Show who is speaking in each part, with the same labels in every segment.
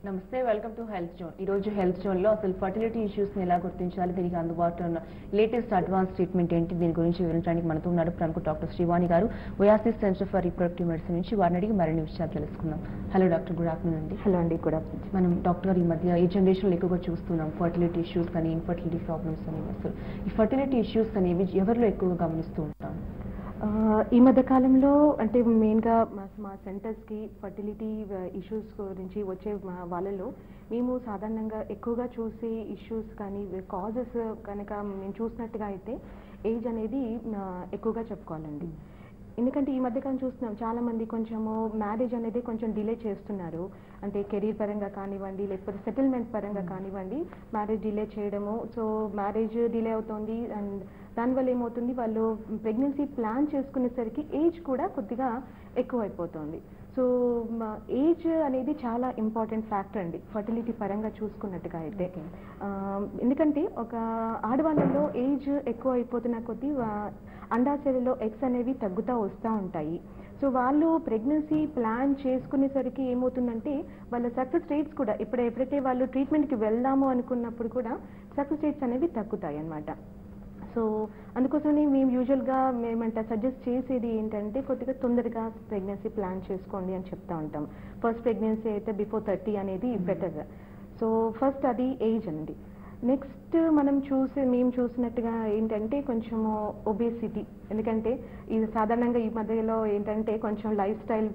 Speaker 1: నమస్తే, welcome to health zone. ఈ రోజు హెల్త్ జోన్ లో అసలు ఫర్టిలిటీ ఇష్యూస్ ని ఎలా గుర్తించాలి, దీనికి అందుబాటులో ఉన్న లేటెస్ట్ అడ్వాన్స్ ట్రీట్మెంట్ ఏంటి, దీని గురించి వివరించడానికి మనతో ఉన్నారు ప్రముఖ డాక్టర్ శ్రీవాణి గారు, oasis centre for reproductive medicine నుంచి. వారిని అడిగి మరిన్ని విషయాలు తెలుసుకుందాం. హలో డాక్టర్, గుడ్ ఆఫ్టర్నూన్ అండి.
Speaker 2: హలో అండి, గుడ్ ఆఫ్టర్నూన్.
Speaker 1: మనం డాక్టర్ గారు ఈ మధ్య ఈ జనరేషన్లో ఎక్కువగా చూస్తున్నాం ఫర్టిలిటీ ఇష్యూస్ కానీ ఇన్ఫర్టిలిటీ ప్రాబ్లమ్స్ అనేవి. అసలు ఈ ఫర్టిలిటీ ఇష్యూస్ అనేవి ఎవరిలో ఎక్కువగా గమనిస్తూ ఉంటాం?
Speaker 2: ఈ మధ్య కాలంలో అంటే మెయిన్గా మా సెంటర్స్కి ఫర్టిలిటీ ఇష్యూస్ గురించి వచ్చే వాళ్ళలో మేము సాధారణంగా ఎక్కువగా చూసే ఇష్యూస్ కానీ కాజెస్ కనుక మేము చూసినట్టుగా అయితే ఏజ్ అనేది ఎక్కువగా చెప్పుకోవాలండి. ఎందుకంటే ఈ మధ్యకాలం చూస్తున్నాం చాలామంది కొంచెము మ్యారేజ్ అనేది కొంచెం డిలే చేస్తున్నారు. అంటే కెరీర్ పరంగా కానివ్వండి, లేకపోతే సెటిల్మెంట్ పరంగా కానివ్వండి, మ్యారేజ్ డిలే చేయడము. సో మ్యారేజ్ డిలే అవుతుంది అండ్ దానివల్ల ఏమవుతుంది, వాళ్ళు ప్రెగ్నెన్సీ ప్లాన్ చేసుకునేసరికి ఏజ్ కూడా కొద్దిగా ఎక్కువైపోతుంది. సో ఏజ్ అనేది చాలా ఇంపార్టెంట్ ఫ్యాక్టర్ అండి ఫర్టిలిటీ పరంగా చూసుకున్నట్టుగా అయితే. ఎందుకంటే ఒక ఆడవాళ్ళలో ఏజ్ ఎక్కువ అయిపోతున్న కొద్దీ అండాశయంలో ఎగ్స్ అనేవి తగ్గుతూ వస్తూ ఉంటాయి. సో వాళ్ళు ప్రెగ్నెన్సీ ప్లాన్ చేసుకునేసరికి ఏమవుతుందంటే వాళ్ళ సక్సెస్ రేట్స్ కూడా ఎప్పుడైతే వాళ్ళు ట్రీట్మెంట్కి వెళ్దాము అనుకున్నప్పుడు కూడా సక్సెస్ రేట్స్ అనేవి తగ్గుతాయి అన్నమాట. సో అందుకోసమే మేము యూజువల్గా సజెస్ట్ చేసేది ఏంటంటే కొద్దిగా తొందరగా ప్రెగ్నెన్సీ ప్లాన్ చేసుకోండి అని చెప్తా ఉంటాం. ఫస్ట్ ప్రెగ్నెన్సీ అయితే బిఫోర్ 30 అనేది బెటర్. సో ఫస్ట్ అది ఏజ్ అండి. నెక్స్ట్ మేము చూసినట్టుగా ఏంటంటే కొంచెము ఒబేసిటీ. ఎందుకంటే ఇది సాధారణంగా ఈ మధ్యలో ఏంటంటే కొంచెం లైఫ్ స్టైల్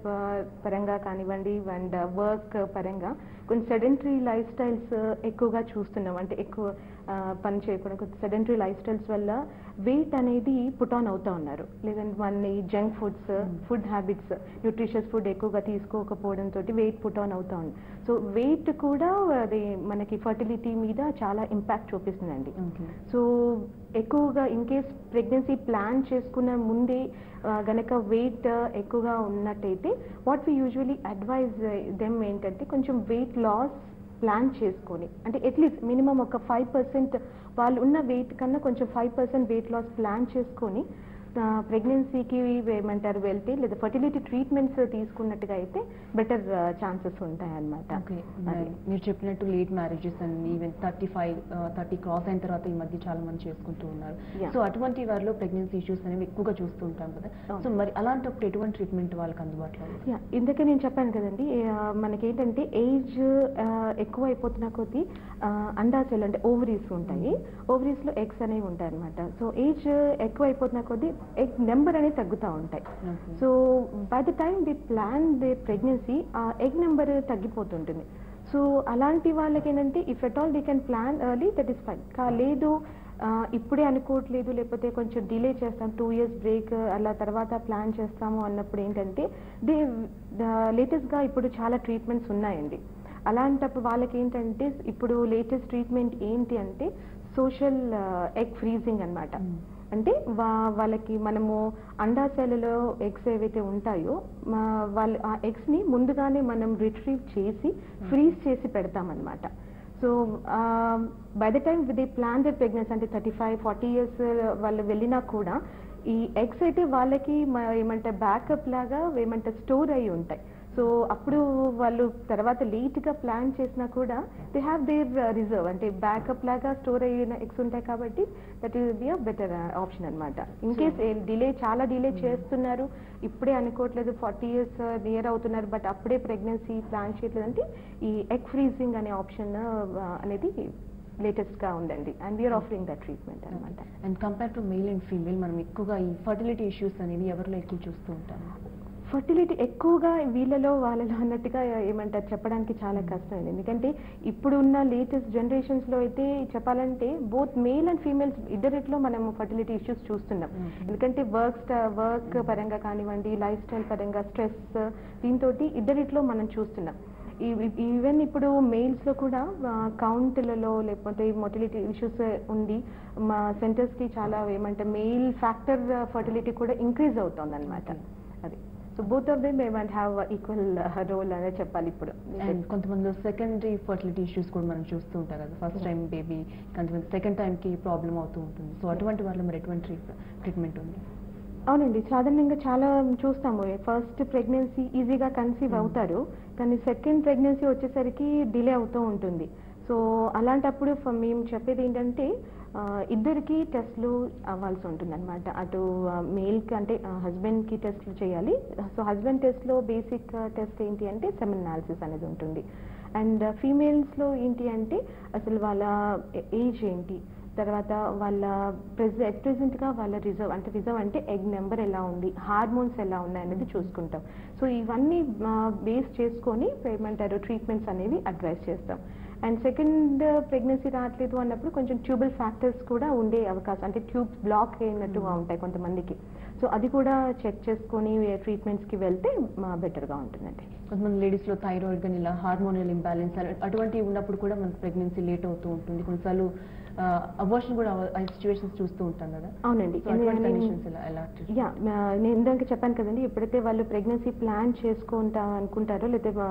Speaker 2: పరంగా కానివ్వండి అండ్ వర్క్ పరంగా కొంచెం సెడెంటరీ లైఫ్ స్టైల్స్ ఎక్కువగా చూస్తున్నాం. అంటే ఎక్కువ పని చేయకుండా కొంచెం సెడెంటరీ లైఫ్ స్టైల్స్ వల్ల వెయిట్ అనేది పుట్ ఆన్ అవుతూ ఉన్నారు. లేదంటే మన junk foods, food habits, nutritious food ఎక్కువగా తీసుకోకపోవడంతో వెయిట్ పుట్ ఆన్ అవుతా ఉంది. సో వెయిట్ కూడా అది మనకి ఫర్టిలిటీ మీద చాలా ఇంపాక్ట్ చూపిస్తుందండి. సో ఎక్కువగా ఇన్ కేస్ ప్రెగ్నెన్సీ ప్లాన్ చేసుకున్న ముందే గనక వెయిట్ ఎక్కువగా ఉన్నట్టయితే what we usually advise them ఏంటంటే కొంచెం వెయిట్ లాస్ ప్లాన్ చేసుకొని, అంటే అట్లీస్ట్ మినిమం ఒక 5% వాళ్ళు ఉన్న వెయిట్ కన్నా కొంచెం 5% వెయిట్ లాస్ ప్లాన్ చేసుకొని ప్రెగ్నెన్సీకి వెళ్తే లేదా ఫర్టిలిటీ ట్రీట్మెంట్స్ తీసుకున్నట్టుగా అయితే బెటర్ ఛాన్సెస్ ఉంటాయన్నమాట.
Speaker 1: మీరు చెప్పినట్టు late marriages and even 30 cross అయిన తర్వాత ఈ మధ్య చాలా మంది చేసుకుంటూ ఉన్నారు. సో అటువంటి వారిలో ప్రెగ్నెన్సీ ఇష్యూస్ అనేవి ఎక్కువగా చూస్తూ ఉంటాం కదా. సో మరి అలాంటప్పుడు ఎటువంటి ట్రీట్మెంట్ వాళ్ళకి అందుబాటులో?
Speaker 2: ఇందాక నేను చెప్పాను కదండి, మనకేంటంటే ఏజ్ ఎక్కువ అయిపోతున్న కొద్దీ అండాశయాలు అంటే ఓవరీస్ ఉంటాయి, ఓవరీస్లో ఎగ్స్ అనేవి ఉంటాయి అనమాట. సో ఏజ్ ఎక్కువ అయిపోతున్న కొద్దీ ఎగ్ నెంబర్ అనేది తగ్గుతూ ఉంటాయి. So by the time the plan the pregnancy ఆ ఎగ్ నెంబర్ తగ్గిపోతుంటుంది. సో అలాంటి వాళ్ళకి ఏంటంటే if at all they can plan early that is fine. లేదు ఇప్పుడే అనుకోవట్లేదు, లేకపోతే కొంచెం డిలే చేస్తాం, 2 years బ్రేక్ అలా తర్వాత ప్లాన్ చేస్తాము అన్నప్పుడు ఏంటంటే లేటెస్ట్గా ఇప్పుడు చాలా ట్రీట్మెంట్స్ ఉన్నాయండి. అలాంటప్పుడు వాళ్ళకి ఏంటంటే ఇప్పుడు లేటెస్ట్ ట్రీట్మెంట్ ఏంటి అంటే సోషల్ ఎగ్ ఫ్రీజింగ్ అన్నమాట. అంటే వాళ్ళకి మనము అండాశయాలలో ఎగ్స్ ఏవైతే ఉంటాయో వాళ్ళు ఆ ఎగ్స్ని ముందుగానే మనం రిట్రీవ్ చేసి ఫ్రీజ్ చేసి పెడతామన్నమాట. So by the time the plan the pregnancy అంటే 35-40 years వాళ్ళు వెళ్ళినా కూడా ఈ ఎగ్స్ అయితే వాళ్ళకి ఏమంటారు బ్యాకప్ లాగా స్టోర్ అయ్యి ఉంటాయి. సో అప్పుడు వాళ్ళు తర్వాత లేట్గా ప్లాన్ చేసినా కూడా దే హ్యావ్ దేర్ రిజర్వ్, అంటే బ్యాకప్ లాగా స్టోర్ అయిన ఎగ్స్ ఉంటాయి కాబట్టి that is be a better option అనమాట. ఇన్ కేస్ చాలా డిలే చేస్తున్నారు, ఇప్పుడే అనుకోవట్లేదు, 40 years నియర్ అవుతున్నారు బట్ అప్పుడే ప్రెగ్నెన్సీ ప్లాన్ చేయట్లేదు అంటే ఈ ఎగ్ ఫ్రీజింగ్ అనే ఆప్షన్ అనేది లేటెస్ట్గా ఉందండి. And we are offering that treatment అనమాట.
Speaker 1: And compare to male and female మనం ఎక్కువగా ఈ ఫర్టిలిటీ ఇష్యూస్ అనేవి ఎవరిలో ఎక్కువ చూస్తూ ఉంటాం?
Speaker 2: ఫర్టిలిటీ ఎక్కువగా వీళ్ళలో వాళ్ళలో అన్నట్టుగా చెప్పడానికి చాలా కష్టం. ఎందుకంటే ఇప్పుడు ఉన్న లేటెస్ట్ జనరేషన్స్లో అయితే చెప్పాలంటే బోత్ మేల్ అండ్ ఫీమేల్స్ ఇద్దరిట్లో మనం ఫర్టిలిటీ ఇష్యూస్ చూస్తున్నాం. ఎందుకంటే వర్క్ పరంగా కానివ్వండి, లైఫ్ స్టైల్ పరంగా స్ట్రెస్, దీంతో ఇద్దరిట్లో మనం చూస్తున్నాం. ఈవెన్ ఇప్పుడు మెయిల్స్లో కూడా కౌంట్లలో లేకపోతే మొటిలిటీ ఇష్యూస్ ఉంది, మా సెంటర్స్కి చాలా మెయిల్ ఫ్యాక్టర్ ఫర్టిలిటీ కూడా ఇంక్రీజ్ అవుతుంది అనమాట. అది so both of them may want have equal role అనే చెప్పాలి ఇప్పుడు.
Speaker 1: అండ్ కొంతమంది సెకండరీ ఫర్టిలిటీ ఇష్యూస్ కూడా మనం చూస్తూ ఉంటాం కదా, ఫస్ట్ టైం బేబీ కొంతమంది సెకండ్ టైంకి ప్రాబ్లం అవుతూ ఉంటుంది. సో అటువంటి వాళ్ళు మరి ఎటువంటి ట్రీట్మెంట్ ఉంది?
Speaker 2: అవునండి, సాధారణంగా చాలా చూస్తాము. ఫస్ట్ ప్రెగ్నెన్సీ ఈజీగా కన్సీవ్ అవుతారు, కానీ సెకండ్ ప్రెగ్నెన్సీ వచ్చేసరికి డిలే అవుతూ ఉంటుంది. సో అలాంటప్పుడు మేము చెప్పేది ఏంటంటే ఇద్దరికి టెస్ట్లు అవ్వాల్సి ఉంటుంది అనమాట. అటు మేల్కి అంటే హస్బెండ్కి టెస్ట్లు చేయాలి. సో హస్బెండ్ టెస్ట్లో బేసిక్ టెస్ట్ ఏంటి అంటే సెమెన్ అనాలిసిస్ అనేది ఉంటుంది. అండ్ ఫీమేల్స్లో ఏంటి అంటే అసలు వాళ్ళ ఏజ్ ఏంటి, తర్వాత వాళ్ళ ప్రెసెంట్గా వాళ్ళ రిజర్వ్ అంటే ఎగ్ నెంబర్ ఎలా ఉంది, హార్మోన్స్ ఎలా ఉన్నాయి అనేది చూసుకుంటాం. సో ఇవన్నీ బేస్ చేసుకొని ఏమంటారు ట్రీట్మెంట్స్ అనేవి అడ్వైస్ చేస్తాం. అండ్ సెకండ్ ప్రెగ్నెన్సీ రావట్లేదు అన్నప్పుడు కొంచెం ట్యూబల్ ఫ్యాక్టర్స్ కూడా ఉండే అవకాశం, అంటే ట్యూబ్స్ బ్లాక్ అయినట్టుగా ఉంటాయి కొంతమందికి. సో అది కూడా చెక్ చేసుకొని ట్రీట్మెంట్స్కి వెళ్తే బెటర్గా ఉంటుందండి.
Speaker 1: కొంతమంది లేడీస్లో థైరాయిడ్ కానీ ఇలా హార్మోనల్ ఇంబ్యాలెన్స్ అటువంటివి ఉన్నప్పుడు కూడా మనకు ప్రెగ్నెన్సీ లేట్ అవుతూ ఉంటుంది. కొన్నిసార్లు అబార్షన్ కూడా సిచ్యువేషన్స్ చూస్తూ ఉంటాం కదా.
Speaker 2: అవునండి, యా నేను ఇందాక చెప్పాను కదండి, ఎప్పుడైతే వాళ్ళు ప్రెగ్నెన్సీ ప్లాన్ అనుకుంటారో లేదా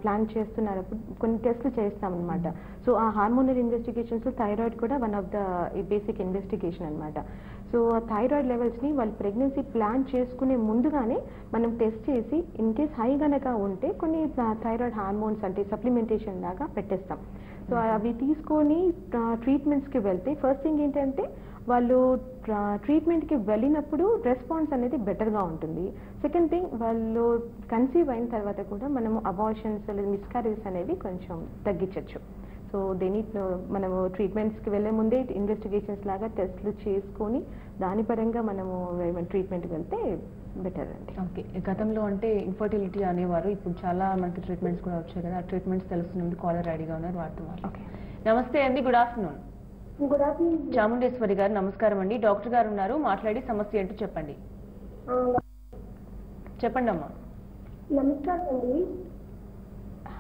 Speaker 2: ప్లాన్ చేస్తున్నారో కొన్ని టెస్ట్లు చేస్తామన్నమాట. సో ఆ హార్మోనల్ ఇన్వెస్టిగేషన్స్ థైరాయిడ్ కూడా one of the basic investigation అనమాట. సో థైరాయిడ్ లెవెల్స్ని వాళ్ళు ప్రెగ్నెన్సీ ప్లాన్ చేసుకునే ముందుగానే మనం టెస్ట్ చేసి ఇన్ కేస్ హై గనక ఉంటే కొన్ని థైరాయిడ్ హార్మోన్స్ అంటే సప్లిమెంటేషన్ లాగా పెట్టేస్తాం. సో అవి తీసుకొని ట్రీట్మెంట్స్కి వెళ్తే ఫస్ట్ థింగ్ ఏంటంటే వాళ్ళు ట్రీట్మెంట్కి వెళ్ళినప్పుడు రెస్పాన్స్ అనేది బెటర్గా ఉంటుంది. సెకండ్ థింగ్ వాళ్ళు కన్సీవ్ అయిన తర్వాత కూడా మనము అబార్షన్స్ మిస్కారేజెస్ అనేవి కొంచెం తగ్గించవచ్చు. సో మనము ట్రీట్మెంట్స్కి వెళ్ళే ముందే ఇన్వెస్టిగేషన్స్ లాగా టెస్ట్లు చేసుకొని దాని పరంగా మనము ట్రీట్మెంట్కి వెళ్తే బెటర్ అండి.
Speaker 1: ఓకే, గతంలో అంటే ఇన్ఫర్టిలిటీ అనేవారు, ఇప్పుడు చాలా మనకి ట్రీట్మెంట్స్ కూడా వచ్చాయి కదా. ఆ ట్రీట్మెంట్స్ తెలుస్తుంది. కాలర్ రెడీగా ఉన్నారు, వాడుతున్నారు. ఓకే, నమస్తే అండి, good afternoon.
Speaker 3: Good afternoon
Speaker 1: Chamundeshwari గారు, నమస్కారం అండి. డాక్టర్ గారు ఉన్నారు, మాట్లాడి సమస్య ఏంటో చెప్పండి. చెప్పండి అమ్మా.
Speaker 3: నమస్కారం అండి.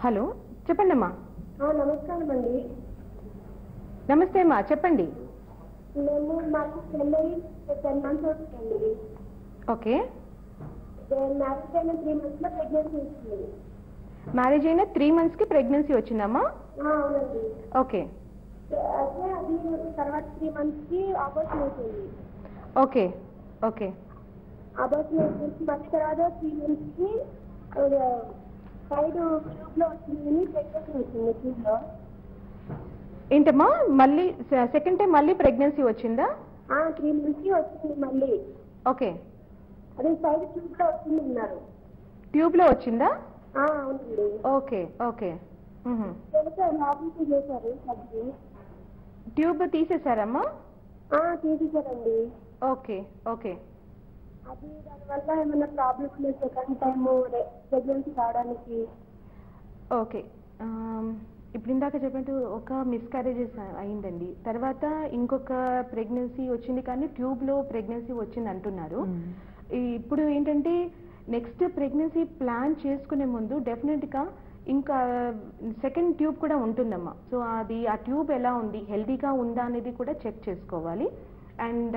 Speaker 2: హలో, చెప్పండి అమ్మా.
Speaker 3: నమస్కారం అండి.
Speaker 2: నమస్తే అమ్మా, చెప్పండి.
Speaker 3: మాకు పెళ్ళై 10 months అవుతుంది.
Speaker 2: ఓకే,
Speaker 3: మ్యారేజ్ అయిన 3 months లో ప్రెగ్నెన్సీ వచ్చింది.
Speaker 2: మ్యారేజ్ అయిన 3 months కి ప్రెగ్నెన్సీ వచ్చిందమ్మా?
Speaker 3: అవునండి.
Speaker 2: ఓకే,
Speaker 3: అయితే అది తర్వాత 3 months కి అబార్షన్ అవుతుంది.
Speaker 2: ఓకే ఓకే,
Speaker 3: అబార్షన్ అవుతుంది. మళ్ళీ తర్వాత 3 months కి సైడ్ ట్యూబ్ లో వచ్చింది, ప్రెగ్నెన్సీ వచ్చింది ట్యూబ్ లో.
Speaker 2: ఏంటమ్మా, మళ్ళీ సెకండ్ టైం మళ్ళీ ప్రెగ్నెన్సీ వచ్చిందా?
Speaker 3: 3 months కి వచ్చింది మళ్ళీ.
Speaker 2: ఓకే,
Speaker 3: అది సైడ్ ట్యూబ్ లో వచ్చింది అన్నారు.
Speaker 2: ట్యూబ్ లో వచ్చిందా?
Speaker 3: అవునండి.
Speaker 2: ఓకే ఓకే,
Speaker 3: ఆపరేషన్ చేశారు.
Speaker 2: ట్యూబ్ తీసేశారమ్మా?
Speaker 3: తీసేశారండి.
Speaker 2: ఓకే ఓకే,
Speaker 3: అది దానివల్ల ఏమైనా ప్రాబ్లమ్స్ లేదు సెకండ్ టైం ప్రెగ్నెన్సీ రావడానికి?
Speaker 2: ఓకే, ఇప్పుడు ఇందాక చెప్పినట్టు ఒక మిస్క్యారేజెస్ అయిందండి, తర్వాత ఇంకొక ప్రెగ్నెన్సీ వచ్చింది, కానీ ట్యూబ్లో ప్రెగ్నెన్సీ వచ్చింది అంటున్నారు. ఇప్పుడు ఏంటంటే నెక్స్ట్ ప్రెగ్నెన్సీ ప్లాన్ చేసుకునే ముందు డెఫినెట్గా ఇంకా సెకండ్ ట్యూబ్ కూడా ఉంటుందమ్మా. సో అది ఆ ట్యూబ్ ఎలా ఉంది, హెల్దీగా ఉందా అనేది కూడా చెక్ చేసుకోవాలి. అండ్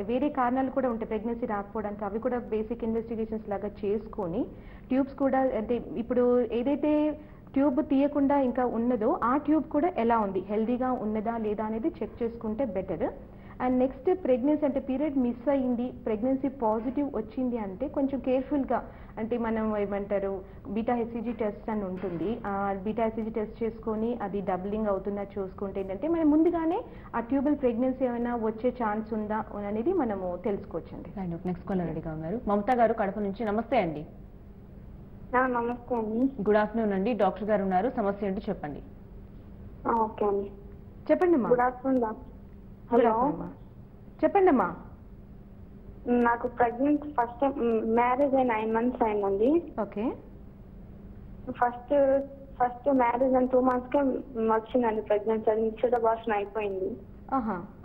Speaker 2: వేరే కారణాలు కూడా ఉంటాయి ప్రెగ్నెన్సీ రాకపోవడానికి, అవి కూడా బేసిక్ ఇన్వెస్టిగేషన్స్ లాగా చేసుకొని ట్యూబ్స్ కూడా అంటే ఇప్పుడు ఏదైతే ట్యూబ్ తీయకుండా ఇంకా ఉన్నదో ఆ ట్యూబ్ కూడా ఎలా ఉంది, హెల్దీగా ఉన్నదా లేదా అనేది చెక్ చేసుకుంటే బెటర్. అండ్ నెక్స్ట్ ప్రెగ్నెన్సీ అంటే పీరియడ్ మిస్ అయ్యింది, ప్రెగ్నెన్సీ పాజిటివ్ వచ్చింది అంటే కొంచెం కేర్ఫుల్గా అంటే మనం ఏమంటారు బీటా హెచ్సిజీ టెస్ట్ అని ఉంటుంది. ఆ బీటా హెచ్సిజీ టెస్ట్ చేసుకొని అది డబ్లింగ్ అవుతుందా చూసుకుంటే ఏంటంటే మనం ముందుగానే ఆ ట్యూబల్ ప్రెగ్నెన్సీ ఏమైనా వచ్చే ఛాన్స్ ఉందా అనేది మనము తెలుసుకోవచ్చండి.
Speaker 1: నెక్స్ట్ కాలర్ రెడీగా ఉన్నారు, మమతా గారు కడప నుంచి. నమస్తే అండి.
Speaker 3: నమస్తే అండి.
Speaker 1: గుడ్ ఆఫ్టర్నూన్ అండి, డాక్టర్ గారు ఉన్నారు, సమస్య ఏంటో చెప్పండి.
Speaker 3: ఓకే అండి,
Speaker 2: చెప్పండి అమ్మా.
Speaker 3: Good afternoon.
Speaker 2: హలో, చెప్పండి అమ్మా.
Speaker 3: నాకు ప్రెగ్నెన్సీ ఫస్ట్ మ్యారేజ్ అయిన 9 months అయిందండి.
Speaker 2: ఓకే,
Speaker 3: ఫస్ట్ మ్యారేజ్ అయిన 2 months కే వచ్చిందండి ప్రెగ్నెన్సీ. అది మిక్స్డ్ అబార్షన్ అయిపోయింది.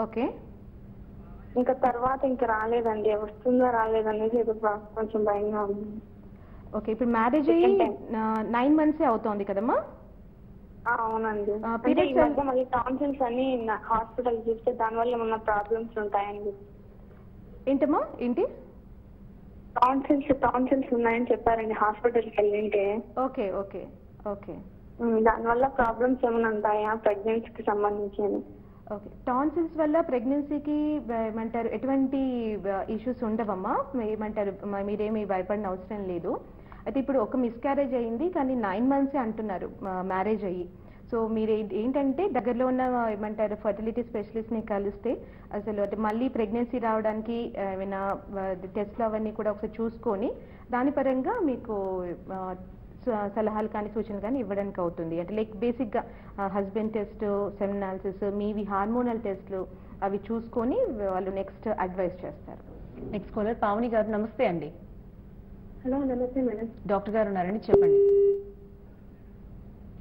Speaker 2: ఓకే,
Speaker 3: ఇంకా తర్వాత ఇంకా రాలేదండి, వస్తుందో రాలేదనేది ఏదో కొంచెం భయంగా ఉంది.
Speaker 2: ఓకే, ఇప్పుడు మ్యారేజ్ అయ్యి 9 months అవుతోంది కదమ్మా?
Speaker 3: అవునండి. మళ్ళీ టాన్సిల్స్ అని హాస్పిటల్ చూస్తే దానివల్ల ఏమన్నా ప్రాబ్లమ్స్ ఉంటాయండి?
Speaker 2: ఏంటమ్మా, ఏంటి?
Speaker 3: టాన్సిల్స్ ఉన్నాయని చెప్పారండి హాస్పిటల్కి వెళ్ళింటే.
Speaker 2: ఓకే ఓకే ఓకే,
Speaker 3: దానివల్ల ప్రాబ్లమ్స్ ఏమైనా ఉంటాయా ప్రెగ్నెన్సీకి సంబంధించి?
Speaker 2: ఓకే, టాన్సిల్స్ వల్ల ప్రెగ్నెన్సీకి ఏమంటారు ఎటువంటి ఇష్యూస్ ఉండవమ్మా, ఏమంటారు మీరేమి భయపడిన అవసరం లేదు. అయితే ఇప్పుడు ఒక మిస్క్యారేజ్ అయ్యింది కానీ 9 months అంటున్నారు మ్యారేజ్ అయ్యి. సో మీరు ఏంటంటే దగ్గరలో ఉన్న ఏమంటారు ఫర్టిలిటీ స్పెషలిస్ట్ని కలిస్తే అసలు అంటే మళ్ళీ ప్రెగ్నెన్సీ రావడానికి ఏమైనా టెస్ట్లు అవన్నీ కూడా ఒకసారి చూసుకొని దాని పరంగా మీకు సలహాలు కానీ సూచనలు కానీ ఇవ్వడానికి అవుతుంది. అంటే లైక్ బేసిక్గా హస్బెండ్ టెస్ట్, సెమినాలిసిస్, మీవి హార్మోనల్ టెస్ట్లు అవి చూసుకొని వాళ్ళు నెక్స్ట్ అడ్వైస్ చేస్తారు.
Speaker 1: నెక్స్ట్ కాలర్ పావని గారు, నమస్తే అండి.
Speaker 3: హలో, నమస్తే మేడం.
Speaker 1: డాక్టర్ గారు ఉన్నారండి, చెప్పండి.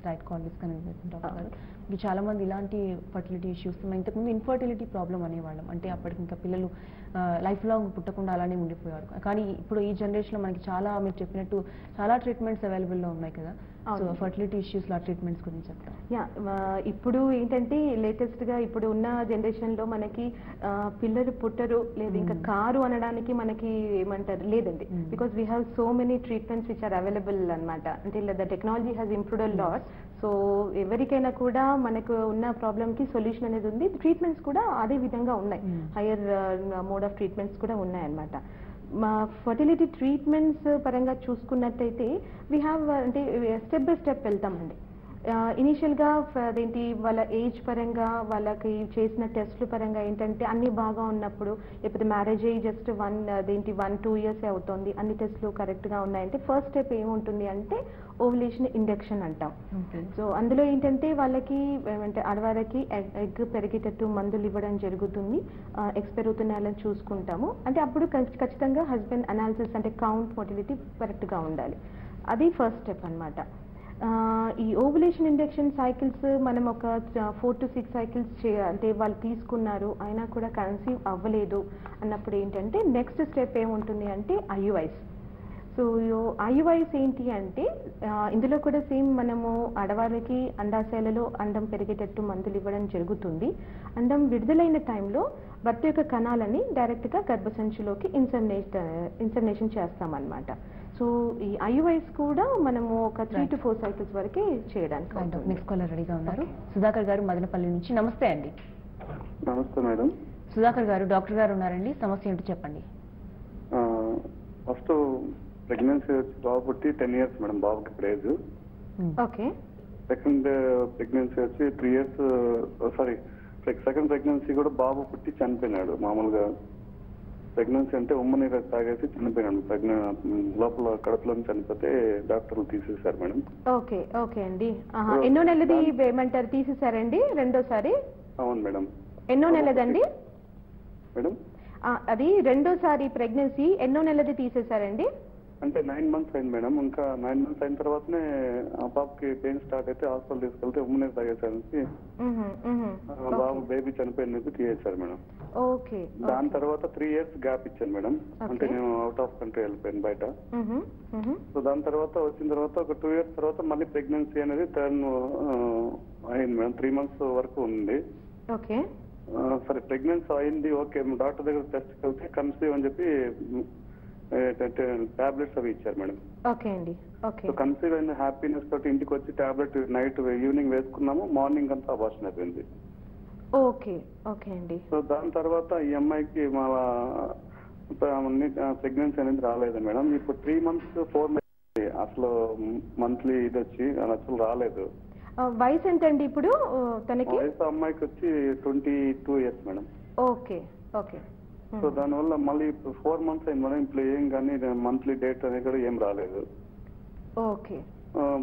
Speaker 1: రైట్, కాల్ డిస్కనెక్ట్ అవుతుంది డాక్టర్ గారు. ఇప్పుడు చాలా మంది ఇలాంటి ఫర్టిలిటీ ఇష్యూస్, ఇంతకుముందు ఇన్ఫర్టిలిటీ ప్రాబ్లం అనేవాళ్ళం, అంటే అప్పటికి ఇంకా పిల్లలు లైఫ్ లాంగ్ పుట్టకుండా అలానే ఉండిపోయారు. కానీ ఇప్పుడు ఈ జనరేషన్లో మనకి చాలా, మీరు చెప్పినట్టు చాలా ట్రీట్మెంట్స్ అవైలబుల్లో ఉన్నాయి కదా. సో ఫర్టిలిటీ ఇష్యూస్లో ఆ ట్రీట్మెంట్స్ గురించి చెప్తాం.
Speaker 2: ఇప్పుడు ఏంటంటే లేటెస్ట్గా ఇప్పుడు ఉన్న జనరేషన్లో మనకి పిల్లలు పుట్టరు లేదు ఇంకా కారు అనడానికి మనకి ఏమంటారు లేదండి. Because we have so many treatments which are available అనమాట. అంటే the technology has improved a lot. So ఎవరికైనా కూడా మనకు ఉన్న ప్రాబ్లమ్కి సొల్యూషన్ అనేది ఉంది. ట్రీట్మెంట్స్ కూడా అదే విధంగా ఉన్నాయి, హైయర్ మోడ్ ఆఫ్ ట్రీట్మెంట్స్ కూడా ఉన్నాయన్నమాట. మా ఫర్టిలిటీ ట్రీట్మెంట్స్ పరంగా చూసుకున్నట్టయితే వీ హ్యావ్ అంటే స్టెప్ బై స్టెప్ వెళ్తామండి. ఇనీషియల్గా అదేంటి వాళ్ళ ఏజ్ పరంగా వాళ్ళకి చేసిన టెస్ట్ల పరంగా ఏంటంటే అన్నీ బాగా ఉన్నప్పుడు, లేకపోతే మ్యారేజ్ అయ్యి జస్ట్ 1-2 years అవుతుంది, అన్ని టెస్ట్లు కరెక్ట్గా ఉన్నాయంటే ఫస్ట్ స్టెప్ ఏముంటుంది అంటే ఓవులేషన్ ఇండక్షన్ అంటాం. సో అందులో ఏంటంటే వాళ్ళకి ఏమంటే ఆడవాళ్ళకి ఎగ్ పెరిగేటట్టు మందులు ఇవ్వడం జరుగుతుంది. ఎగ్స్ పెరుగుతున్నాయని చూసుకుంటాము. అంటే అప్పుడు ఖచ్చితంగా హస్బెండ్ అనాలిసిస్ అంటే కౌంట్ మొటిలిటీ కరెక్ట్గా ఉండాలి. అది ఫస్ట్ స్టెప్ అన్నమాట. ఈ ఓవులేషన్ ఇండక్షన్ సైకిల్స్ మనం ఒక 4 to 6 cycles అంటే వాళ్ళు తీసుకున్నారు అయినా కూడా కన్సీవ్ అవ్వలేదు అన్నప్పుడు ఏంటంటే నెక్స్ట్ స్టెప్ ఏముంటుంది అంటే ఐయుఐస్. సో ఐయుఐస్ ఏంటి అంటే ఇందులో కూడా సేమ్ మనము ఆడవాళ్ళకి అండాశయాలలో అండం పెరిగేటట్టు మందులు ఇవ్వడం జరుగుతుంది. అండం విడుదలైన టైంలో భర్త యొక్క కణాలని డైరెక్ట్గా గర్భసంచిలోకి ఇన్సెమినేషన్ చేస్తామన్నమాట. సో ఈ ఐయుఐస్ కూడా మనము ఒక 3 to 4 cycles వరకే చేయడానికి.
Speaker 1: నెక్స్ట్ కాలర్ రెడీగా ఉన్నారు, సుధాకర్ గారు మదనపల్లి నుంచి. నమస్తే అండి.
Speaker 4: నమస్తే మేడం.
Speaker 1: సుధాకర్ గారు, డాక్టర్ గారు ఉన్నారండి, సమస్య ఏంటో చెప్పండి.
Speaker 4: ఫస్ట్ ప్రెగ్నెన్సీ బాబు పుట్టి 10 years మేడం, బాబుకి ఇప్పుడు ఏజ్.
Speaker 2: ఓకే.
Speaker 4: సెకండ్ ప్రెగ్నెన్సీ వచ్చి 3 years, సారీ సెకండ్ ప్రెగ్నెన్సీ కూడా బాబు పుట్టి చనిపోయినాడు. మామూలుగా ప్రెగ్నెన్సీ అంటే ఉమ్మనీరు తాగేసి చనిపోయినాడు. లోపల కడుపులో చనిపోతే డాక్టర్లు తీసేశారు మేడం.
Speaker 2: ఓకే ఓకే అండి. ఎన్నో నెలది ఏమంటారు తీసేశారండి రెండోసారి?
Speaker 4: అవును మేడం.
Speaker 2: ఎన్నో నెలదండి
Speaker 4: మేడం?
Speaker 2: అది రెండోసారి ప్రెగ్నెన్సీ ఎన్నో నెలది తీసేశారండి?
Speaker 4: అంటే 9 months అయింది మేడం. ఇంకా 9 months అయిన తర్వాతనే ఆ బాబుకి పెయిన్ స్టార్ట్ అయితే హాస్పిటల్ తీసుకెళ్తే ఉమ్మనీరు తాగేసానికి బాబు బేబీ చనిపోయిన తీసేశారు మేడం.
Speaker 2: ఓకే.
Speaker 4: దాని తర్వాత 3 years గ్యాప్ ఇచ్చాను మేడం. అంటే నేను అవుట్ ఆఫ్ కంట్రీ వెళ్ళిపోయాను బయట. సో దాని తర్వాత వచ్చిన తర్వాత ఒక 2 years తర్వాత మళ్ళీ ప్రెగ్నెన్సీ అనేది టర్న్ అయింది మేడం. 3 months వరకు ఉంది.
Speaker 2: ఓకే.
Speaker 4: సరే ప్రెగ్నెన్సీ అయింది, ఓకే. డాక్టర్ దగ్గర టెస్ట్ వెళ్తే కన్సీవ్ అని చెప్పి టాబ్లెట్స్ అవి ఇచ్చారు మేడం.
Speaker 2: ఓకే అండి. ఓకే.
Speaker 4: సో కన్సీవ్ అయిన హ్యాపీనెస్ తోటి ఇంటికి వచ్చి టాబ్లెట్ నైట్ ఈవినింగ్ వేసుకున్నాము, మార్నింగ్ అంతా అబార్షన్ అయిపోయింది.
Speaker 2: ఓకే ఓకే అండి.
Speaker 4: సో దాని తర్వాత ఈ అమ్మాయికి మా ప్రెగ్నెన్సీ అనేది రాలేదు మేడం. ఇప్పుడు 3 months 4 months అసలు మంత్లీ ఇది వచ్చి అసలు రాలేదు.
Speaker 2: వయసు ఎంతండి ఇప్పుడు తనకి?
Speaker 4: వయసు అమ్మాయికి వచ్చి 22 years madam.
Speaker 2: Okay okay.
Speaker 4: So దానివల్ల మళ్ళీ 4 months అయింది మేడం. ఇప్పుడు ఏం కానీ మంత్లీ డేట్ అనేది కూడా ఏం రాలేదు.
Speaker 2: ఓకే.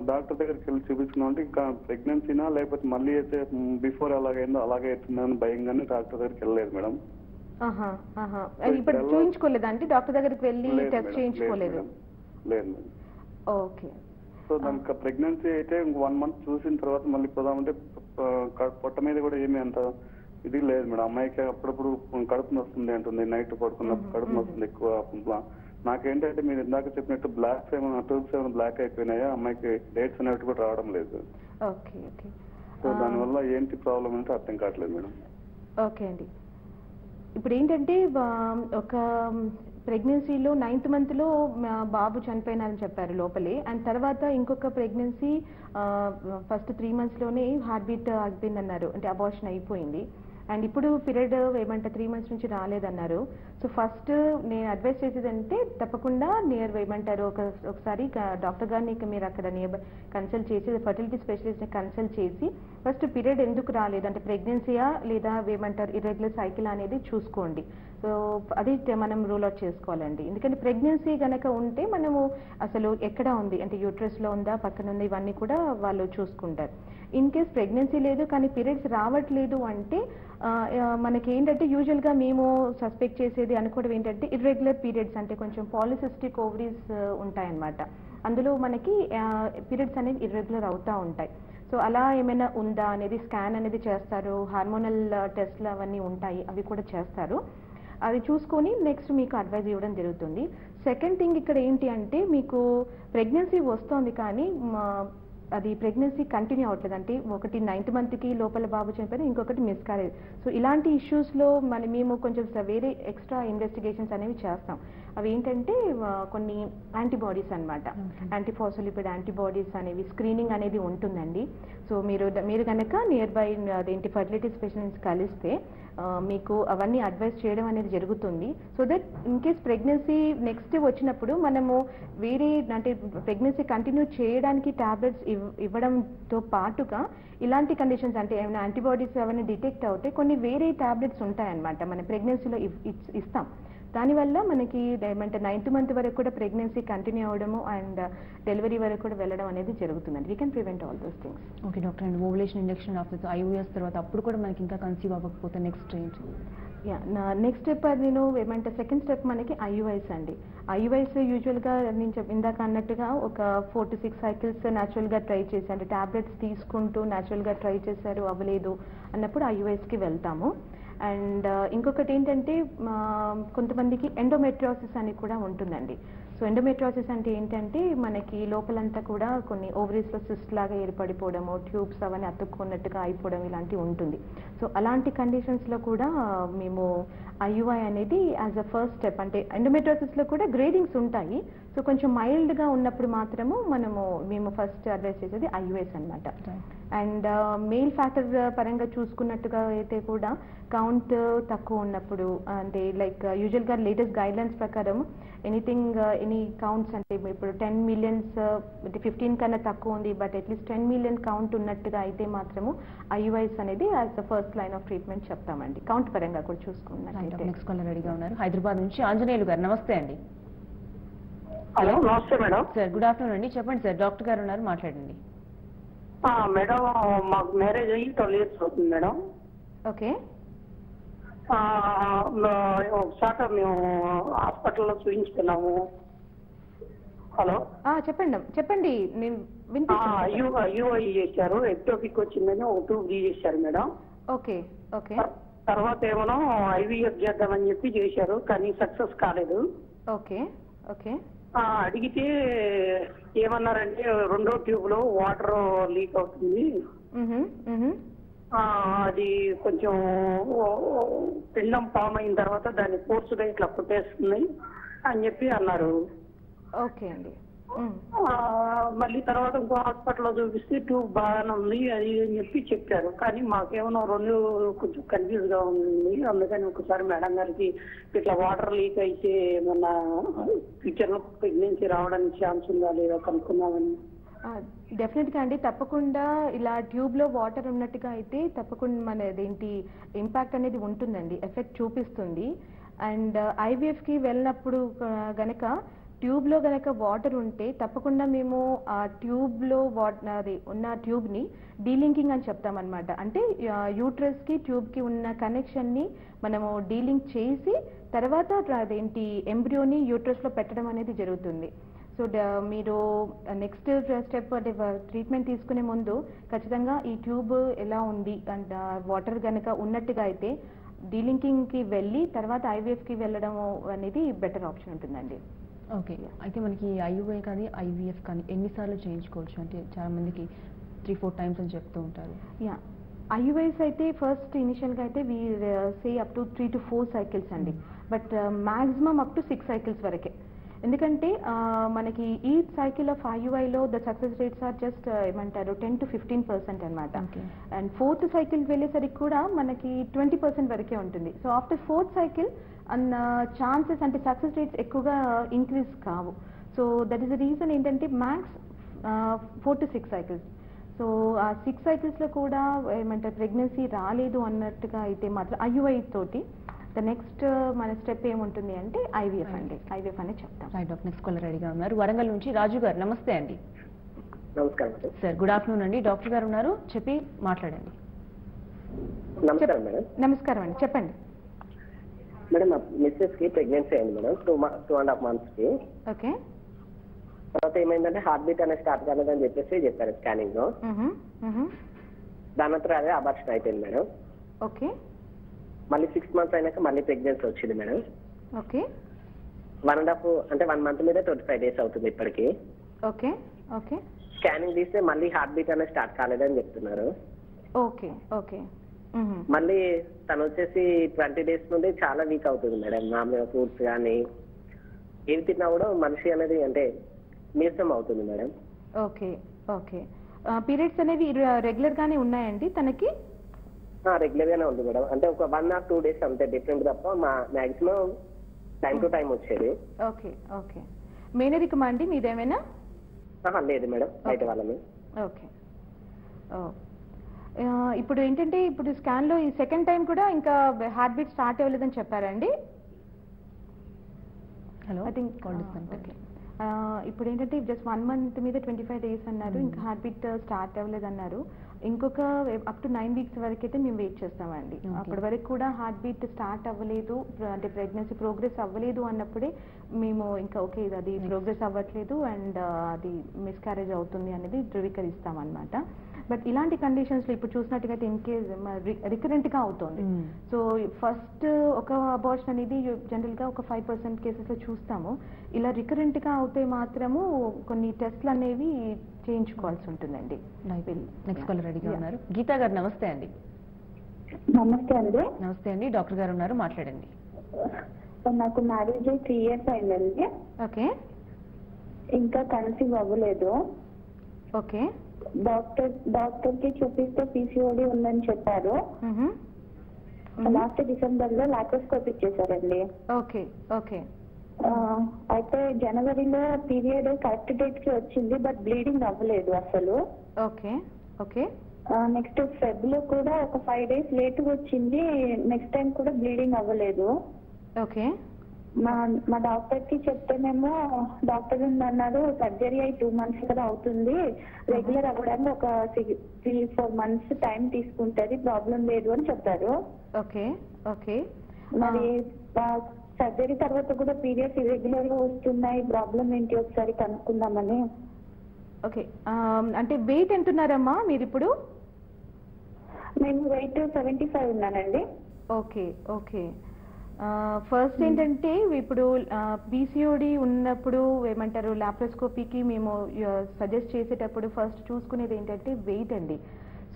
Speaker 4: డాక్టర్ దగ్గరికి వెళ్ళి చూపించుకున్నాం అంటే ఇంకా ప్రెగ్నెన్సీనా లేకపోతే మళ్ళీ అయితే బిఫోర్ ఎలాగైందో అలాగే అవుతుందని భయంగానే డాక్టర్ దగ్గరికి వెళ్ళలేదు మేడం.
Speaker 2: ఇప్పుడు చూపించుకోలేదా అంటే డాక్టర్ దగ్గరికి వెళ్ళి టెస్ట్ చేయించుకోలేదు?
Speaker 4: లేదు మేడం.
Speaker 2: ఓకే.
Speaker 4: సో దానికి ప్రెగ్నెన్సీ అయితే 1 month చూసిన తర్వాత మళ్ళీ పోదామంటే పొట్ట మీద కూడా ఏమీ అంత ఇది లేదు మేడం. అమ్మాయికి అప్పుడప్పుడు కడుపు నొస్తుంది అంటుంది, నైట్ పడుకున్నప్పుడు కడుపు నొస్తుంది ఎక్కువ. నాకేంటంటే మీరు ఇందాక చెప్పినట్టు బ్లాక్స్ ఏమైనా ట్యూబ్స్ ఏమైనా బ్లాక్ అయిపోయినాయా, అమ్మాయికి డేట్స్ అనేవి కూడా రావడం లేదు.
Speaker 2: Okay okay.
Speaker 4: సో దానివల్ల ఏంటి ప్రాబ్లం అంటే అర్థం కావట్లేదు మేడం.
Speaker 2: ఓకే అండి. ఇప్పుడు ఏంటంటే ఒక ప్రెగ్నెన్సీలో 9th month బాబు చనిపోయినారని చెప్పారు లోపలే, అండ్ తర్వాత ఇంకొక pregnancy first 3 months heart beat ఆగిపోయింది అన్నారు, అంటే అబార్షన్ అయిపోయింది. అండ్ ఇప్పుడు పీరియడ్ ఏమంటే 3 months నుంచి రాలేదన్నారు. సో ఫస్ట్ నేను అడ్వైస్ చేసేది అంటే తప్పకుండా ఏమంటారు ఒకసారి డాక్టర్ గారిని మీరు అక్కడ కన్సల్ట్ చేసి ఫర్టిలిటీ స్పెషలిస్ట్ని కన్సల్ట్ చేసి ఫస్ట్ పీరియడ్ ఎందుకు రాలేదు అంటే ప్రెగ్నెన్సీయా లేదా ఏమంటారు ఇర్రెగ్యులర్ సైకిల్ అనేది చూసుకోండి. సో అది మనం రూల్ అవుట్ చేసుకోవాలండి. ఎందుకంటే ప్రెగ్నెన్సీ కనుక ఉంటే మనము అసలు ఎక్కడ ఉంది అంటే యూట్రస్లో ఉందా పక్కన ఉందా ఇవన్నీ కూడా వాళ్ళు చూసుకుంటారు. ఇన్ కేస్ ప్రెగ్నెన్సీ లేదు కానీ పీరియడ్స్ రావట్లేదు అంటే మనకి ఏంటంటే యూజువల్గా మేము సస్పెక్ట్ చేసేది అనుకోవడం ఏంటంటే ఇర్రెగ్యులర్ పీరియడ్స్ అంటే కొంచెం పాలిసిస్టిక్ ఓవరీస్ ఉంటాయన్నమాట. అందులో మనకి పీరియడ్స్ అనేవి ఇర్రెగ్యులర్ అవుతూ ఉంటాయి. సో అలా ఏమైనా ఉందా అనేది స్కాన్ అనేది చేస్తారు, హార్మోనల్ టెస్ట్లు అవన్నీ ఉంటాయి అవి కూడా చేస్తారు. అది చూసుకొని నెక్స్ట్ మీకు అడ్వైజ్ ఇవ్వడం జరుగుతుంది. సెకండ్ థింగ్ ఇక్కడ ఏంటి అంటే మీకు ప్రెగ్నెన్సీ వస్తుంది కానీ అది ప్రెగ్నెన్సీ కంటిన్యూ అవ్వట్లేదు అంటే ఒకటి 9th month లోపల బాబు చనిపోయిన ఇంకొకటి మిస్కారేజ్. సో ఇలాంటి ఇష్యూస్లో మేము కొంచెం వేరే ఎక్స్ట్రా ఇన్వెస్టిగేషన్స్ అనేవి చేస్తాం. అవి ఏంటంటే కొన్ని యాంటీబాడీస్ అనమాట, యాంటీఫాస్ఫోలిపిడ్ యాంటీబాడీస్ అనేవి స్క్రీనింగ్ అనేది ఉంటుందండి. సో మీరు కనుక నియర్ బై అదేంటి ఫర్టిలిటీ స్పెషలిస్ట్ కలిస్తే మీకు అవన్నీ అడ్వైస్ చేయడం అనేది జరుగుతుంది. So that in case pregnancy next వచ్చినప్పుడు మనము వేరే అంటే ప్రెగ్నెన్సీ కంటిన్యూ చేయడానికి టాబ్లెట్స్ ఇవ్వడంతో పాటుగా ఇలాంటి కండిషన్స్ అంటే ఏమైనా యాంటీబాడీస్ అవన్నీ డిటెక్ట్ అవుతే కొన్ని వేరే టాబ్లెట్స్ ఉంటాయన్నమాట మన ప్రెగ్నెన్సీలో ఇస్తాం. దానివల్ల మనకి ఏమంటే 9th month వరకు కూడా ప్రెగ్నెన్సీ కంటిన్యూ అవ్వడము అండ్ డెలివరీ వరకు కూడా వెళ్ళడం అనేది జరుగుతుందండి. We can prevent all those things.
Speaker 1: Okay doctor, and ovulation injection of IVF తర్వాత అప్పుడు కూడా మనకి ఇంకా కన్సీవ్ అవ్వకపోతే నెక్స్ట్ ఏంటి?
Speaker 2: నెక్స్ట్ స్టెప్ అది నేను ఏమంటే సెకండ్ స్టెప్ మనకి IUIs అండి. IUIs యూజువల్గా నేను ఇందాక అన్నట్టుగా ఒక 4 to 6 cycles న్యాచురల్గా ట్రై చేసి అంటే టాబ్లెట్స్ తీసుకుంటూ న్యాచురల్గా ట్రై చేశారు అవ్వలేదు అన్నప్పుడు IUIస్కి వెళ్తాము. అండ్ ఇంకొకటి ఏంటంటే కొంతమందికి ఎండోమెట్రియోసిస్ అని కూడా ఉంటుందండి. సో ఎండోమెట్రియోసిస్ అంటే ఏంటంటే మనకి లోపలంతా కూడా కొన్ని ఓవరీస్లో సిస్ట్ లాగా ఏర్పడిపోవడము, ట్యూబ్స్ అవన్నీ అతుక్కున్నట్టుగా అయిపోవడం ఇలాంటివి ఉంటుంది. సో అలాంటి కండిషన్స్లో కూడా మేము IUI అనేది యాజ్ అ ఫస్ట్ స్టెప్ అంటే ఎండోమెట్రియోసిస్లో కూడా గ్రేడింగ్స్ ఉంటాయి. సో కొంచెం మైల్డ్గా ఉన్నప్పుడు మాత్రము మేము ఫస్ట్ అడ్వైస్ చేసేది IUIs అనమాట. అండ్ మెయిల్ ఫ్యాక్టర్ పరంగా చూసుకున్నట్టుగా అయితే కూడా కౌంట్ తక్కువ ఉన్నప్పుడు అంటే లైక్ యూజువల్గా లేటెస్ట్ గైడ్లైన్స్ ప్రకారం ఎనీ కౌంట్స్ అంటే ఇప్పుడు 10 million 15 కన్నా తక్కువ ఉంది బట్ అట్లీస్ట్ 10 million కౌంట్ ఉన్నట్టుగా అయితే మాత్రము IUIs అనేది as the first line of treatment చెప్తామండి. కౌంట్ పరంగా కూడా చూసుకున్నట్లయితే.
Speaker 1: నెక్స్ట్ కాలర్ రెడీగా ఉన్నారు హైదరాబాద్ నుంచి ఆంజనేయులు గారు. నమస్తే అండి.
Speaker 5: హలో, నమస్తే మేడం.
Speaker 1: సార్ గుడ్ ఆఫ్టర్నూన్ అండి. చెప్పండి సార్, డాక్టర్ గారు ఉన్నారు, మాట్లాడండి.
Speaker 5: మేడం మాకు మ్యారేజ్ అయ్యి 12 years అవుతుంది మేడం.
Speaker 2: ఓకే.
Speaker 5: ఒకసారి మేము హాస్పిటల్లో చూపించుకున్నాము. హలో
Speaker 2: చెప్పండి నేను
Speaker 5: IUI చేశారు, ఎక్టోపిక్ వచ్చిందని ఒక ట్యూబ్ చేశారు మేడం.
Speaker 2: Okay okay.
Speaker 5: తర్వాత ఏమో IVF చేద్దామని చెప్పి చేశారు కానీ సక్సెస్ కాలేదు.
Speaker 2: Okay okay.
Speaker 5: అడిగితే ఏమన్నారంటే 2వ ట్యూబ్ లో వాటర్ లీక్ అవుతుంది, అది కొంచెం పిండం ఫామ్ అయిన తర్వాత దాన్ని ఫోర్స్గా ఇట్లా కొట్టేస్తుంది అని చెప్పి అన్నారు.
Speaker 2: ఓకే అండి.
Speaker 5: మళ్ళీ తర్వాత ఇంకో హాస్పిటల్లో చూపిస్తే ట్యూబ్ బాగానే ఉంది అది అని చెప్పి చెప్పారు. కానీ మాకేమో 2 కొంచెం కన్ఫ్యూజ్ గా ఉంది. అందుకని ఒకసారి మేడం గారికి ఇట్లా వాటర్ లీక్ అయితే ఏమన్నా ఫ్యూచర్ లో ప్రెగ్నెన్సీ రావడానికి ఛాన్స్ ఉందా లేదా కనుక్కున్నామని.
Speaker 2: డెఫినెట్గా అండి, తప్పకుండా ఇలా ట్యూబ్లో వాటర్ ఉన్నట్టుగా అయితే తప్పకుండా మనదేంటి ఇంపాక్ట్ అనేది ఉంటుందండి, ఎఫెక్ట్ చూపిస్తుంది. అండ్ IVFకి వెళ్ళినప్పుడు గనక ట్యూబ్లో గనక వాటర్ ఉంటే తప్పకుండా మేము ఆ ట్యూబ్లో అది ఉన్న ట్యూబ్ని డీలింకింగ్ అని చెప్తామన్నమాట. అంటే యూట్రస్కి ట్యూబ్కి ఉన్న కనెక్షన్ని మనము డీలింక్ చేసి తర్వాత అదేంటి ఎంబ్రియోని యూట్రస్లో పెట్టడం అనేది జరుగుతుంది. సో మీరు నెక్స్ట్ స్టెప్ అంటే ట్రీట్మెంట్ తీసుకునే ముందు ఖచ్చితంగా ఈ ట్యూబ్ ఎలా ఉంది అండ్ వాటర్ కనుక ఉన్నట్టుగా అయితే డీలింకింగ్కి వెళ్ళి తర్వాత IVFకి వెళ్ళడం అనేది బెటర్ ఆప్షన్ ఉంటుందండి.
Speaker 1: ఓకే, అయితే మనకి IUI కానీ IVF కానీ ఎన్నిసార్లు చేయించుకోవచ్చు? అంటే చాలా మందికి 3-4 times అని చెప్తూ ఉంటారు.
Speaker 2: IUIs అయితే ఫస్ట్ ఇనిషియల్గా అయితే we say up to 3 to 4 cycles అండి, but maximum up to 6 cycles వరకే. ఎందుకంటే మనకి ఈ సైకిల్ ఆఫ్ IUIలో the success rates are just ఏమంటారు 10 to 15% అనమాట. అండ్ ఫోర్త్ సైకిల్ వెళ్ళేసరికి కూడా మనకి 20% వరకే ఉంటుంది. సో ఆఫ్టర్ ఫోర్త్ సైకిల్ అన్న ఛాన్సెస్ అంటే సక్సెస్ రేట్స్ ఎక్కువగా ఇంక్రీజ్ కావు. So that is the reason ఏంటంటే మ్యాక్స్ 4 to 6 సైకిల్స్. సో ఆ 6 సైకిల్స్లో కూడా ఏమంటారు ప్రెగ్నెన్సీ రాలేదు అన్నట్టుగా అయితే మాత్రం IUI తోటి ద నెక్స్ట్ మన స్టెప్ ఏముంటుంది అంటే IVF అండి. IVF అని చెప్తాం.
Speaker 1: రైట్ డాక్టర్, నెక్స్ట్ కాలర్ రెడీగా ఉన్నారు. వరంగల్ నుంచి రాజు గారు, నమస్తే అండి.
Speaker 6: నమస్కారం
Speaker 1: సార్, గుడ్ ఆఫ్టర్నూన్ అండి. డాక్టర్ గారు ఉన్నారు, చెప్పి మాట్లాడండి.
Speaker 6: నమస్కారం మేడం.
Speaker 2: నమస్కారం అండి, చెప్పండి.
Speaker 6: మేడం మా మిస్సెస్ కి ప్రెగ్నెన్సీ అయింది మేడం 2.5 months కి.
Speaker 2: ఓకే.
Speaker 6: తర్వాత ఏమైందంటే హార్ట్ బీట్ అనేది స్టార్ట్ కాలేదని చెప్పేసి చెప్పారు స్కానింగ్ లో. దాని తర్వాత అదే అబార్షన్ అయిపోయింది మేడం.
Speaker 2: ఓకే.
Speaker 6: మళ్ళీ 6 months అయినాక మళ్ళీ ప్రెగ్నెన్సీ వచ్చింది మేడం.
Speaker 2: ఓకే.
Speaker 6: 1.5 అంటే 1 month మీద 25 days అవుతుంది ఇప్పటికి.
Speaker 2: ఓకే. ఓకే.
Speaker 6: స్కానింగ్ తీస్తే మళ్ళీ హార్ట్ బీట్ అనేది స్టార్ట్ కాలేదని చెప్తున్నారు.
Speaker 2: ఓకే. ఓకే.
Speaker 6: మళ్ళీ తను వచ్చేసి 20 days నుండి చాలా వీక్ అవుతుంది మేడం. మామూలుగా ఫ్రూట్స్ కానీ ఏది తిన్నా కూడా మనిషి అనేది అంటే నీరసం అవుతుంది మేడం.
Speaker 2: ఓకే. ఓకే. పీరియడ్స్ అనేవి రెగ్యులర్ గానే ఉన్నాయండి తనకి?
Speaker 6: రెగ్యులర్ గానే ఉంది మేడం. అంటే ఒక 1 or 2 days అంతే డిఫరెంట్ తప్ప మాక్సిమం టైం టు టైం వచ్చేది.
Speaker 2: ఓకే. ఓకే. మేనరికమా అండి మీదేమైనా?
Speaker 6: లేదు మేడం, బయట వాళ్ళని.
Speaker 2: ఓకే. ఇప్పుడు ఏంటంటే ఇప్పుడు స్కాన్ లో ఈ సెకండ్ టైం కూడా ఇంకా హార్ట్ బీట్ స్టార్ట్ అవ్వలేదని చెప్పారండి.
Speaker 1: Hello,
Speaker 2: I think okay. ఇప్పుడు ఏంటంటే జస్ట్ 1 month మీద 25 days అన్నారు, ఇంకా హార్ట్ బీట్ స్టార్ట్ అవ్వలేదు అన్నారు. ఇంకొక అప్ టు 9 weeks వరకు అయితే మేము వెయిట్ చేస్తామండి. అప్పటి వరకు కూడా హార్ట్ బీట్ స్టార్ట్ అవ్వలేదు అంటే ప్రెగ్నెన్సీ ప్రోగ్రెస్ అవ్వలేదు అన్నప్పుడే మేము ఇంకా ఓకే అది ప్రోగ్రెస్ అవ్వట్లేదు అండ్ అది మిస్క్యారేజ్ అవుతుంది అనేది ధృవీకరిస్తాం అనమాట. బట్ ఇలాంటి కండిషన్స్లో ఇప్పుడు చూసినట్టుగా ఇన్ కేస్ రికరెంట్గా అవుతుంది. సో ఫస్ట్ ఒక అబార్షన్ అనేది జనరల్గా ఒక 5% కేసెస్లో చూస్తాము. ఇలా రికరెంట్గా అవుతే మాత్రము కొన్ని టెస్ట్లు అనేవి చేయించుకోవాల్సి ఉంటుందండి.
Speaker 1: నెక్స్ట్ కాలర్ రెడీగా ఉన్నారు. గీతా గారు, నమస్తే అండి.
Speaker 3: నమస్తే అండి.
Speaker 1: నమస్తే అండి, డాక్టర్ గారు ఉన్నారు, మాట్లాడండి.
Speaker 3: నాకు మ్యారేజ్ 3 years అయిందండి.
Speaker 2: ఓకే.
Speaker 3: ఇంకా కన్సీవ్ అవ్వలేదు.
Speaker 2: ఓకే.
Speaker 3: డాక్టర్ కి చూపిస్తే PCOD ఉందని చెప్పారు. లాస్ట్ డిసెంబర్ లో లాప్రోస్కోపీ చేశారండి.
Speaker 2: ఓకే. ఓకే.
Speaker 3: అయితే జనవరిలో పీరియడ్ కరెక్ట్ డేట్ కి వచ్చింది, బట్ బ్లీడింగ్ అవ్వలేదు అసలు.
Speaker 2: ఓకే. ఓకే.
Speaker 3: నెక్స్ట్ ఫెబ్ లో కూడా ఒక 5 days లేట్ వచ్చింది. నెక్స్ట్ టైం కూడా బ్లీడింగ్ అవ్వలేదు.
Speaker 2: ఓకే.
Speaker 3: మా డాక్టర్ కి చెప్తేనేమో డాక్టర్ అన్నారు సర్జరీ అయి 2 months కదా అవుతుంది, రెగ్యులర్ అవ్వడానికి ఒక 3-4 months టైం తీసుకుంటది, ప్రాబ్లం లేదు అని చెప్పారు.
Speaker 2: ఓకే. ఓకే.
Speaker 3: మరి సర్జరీ తర్వాత కూడా పీరియడ్స్ ఇర్రెగ్యులర్ గా వస్తున్నాయి, ప్రాబ్లం ఏంటి ఒకసారి కనుక్కుందామని.
Speaker 2: ఓకే. అంటే వెయిట్ ఎంతున్నారమ్మా మీరు ఇప్పుడు?
Speaker 3: నేను వెయిట్ 75 ఉన్నానండి.
Speaker 2: ఓకే. ఓకే. ఫస్ట్ ఏంటంటే ఇప్పుడు PCOD ఉన్నప్పుడు ఏమంటారు లాప్రోస్కోపీకి మేము సజెస్ట్ చేసేటప్పుడు ఫస్ట్ చూసుకునేది ఏంటంటే వెయిట్ అండి.